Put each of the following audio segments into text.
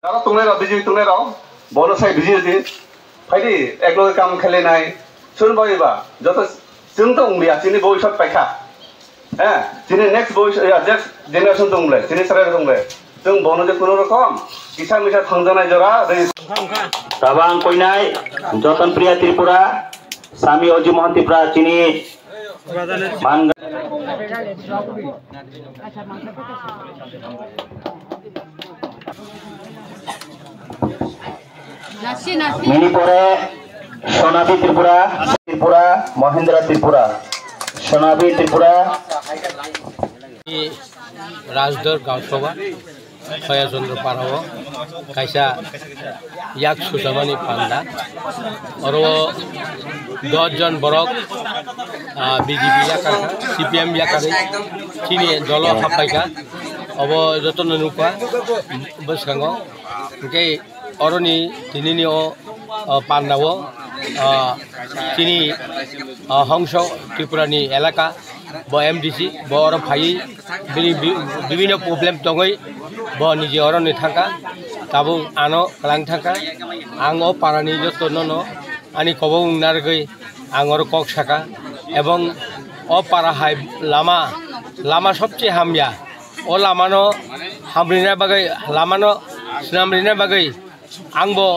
Kalau tunai rau biji tunai rau, bonus saya biji jadi, jadi eklo kam kali nai, sun boy ba, jatuh sun tu unglia, sini boy shot peka, sini next boy ya next generation tu unglia, sini serai tu unglia, tung bonus je kuno rokom, kisah misal thangjanai jora, Tabang koinai, Jotan Priya Tripura, Sami Oji Mohan Tripura, sini Mangga. Mini pore Sonabi Tripura, Mahendra Tripura, Sonabi Tripura. Rajdor Gausova, Khaya Chandra Parhawa, Kaisa Yak Susamani Panda, Oro 10 জন borok BJP yakar, CPM yakar, sini dolo hapaika, obo joton nupa, beskango, oke oroni tinini o pandawo, sini Hongso Tripurani elaka, bo MDC, bo orang phai, বিভিন্ন problem tongai, bo niji orang ni thangka, tabung ano kelang thangka, ango parani joton no. Ani kobong nargai angor kok saka ebong o para hai lama sobche hamya o lamano hamrina bagai lamano snamrina bagai angbo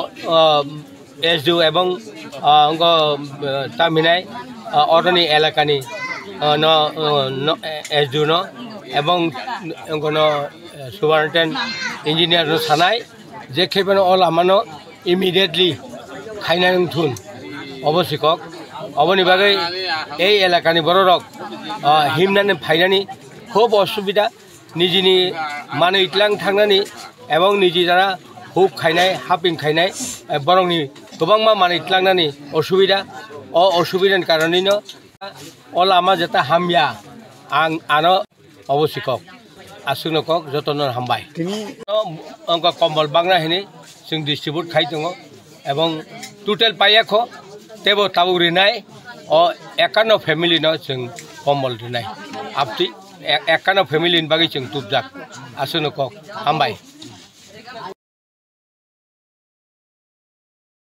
esdu ebong anggo taminai oroni elakani no esdu no ebong anggo no superintendent engineer no sanai je khebeno o lamano immediately খাইনাং থুন অবশ্যক অবনি বাগৈ এই এলাকানি বড়রক হিমনানি ফাইনানি খুব অসুবিধা নিজিনি মানে ইতলাং থাংনানি এবং নিজি যারা hook খাইনাই hopping খাইনাই বরংনি গোबांमा মানে ইতলাংনানি অসুবিধা অসুবিধার কারণেनो অ লামা যেটা হামিয়া আং আনো অবশ্যক আসুনকক যতন হামবাই অঙ্ক কম্বল বাংলা হেনি जों डिस्ट्रिब्यूट खाइ दङ এবং टोटल पाइयाखौ तेबो ताबु रिनाय अ 51 फेमिलि न जों कम्बल रिनाय आपति 51 फेमिलिनि बागै जों तुबजाक आसुनक हामबाय।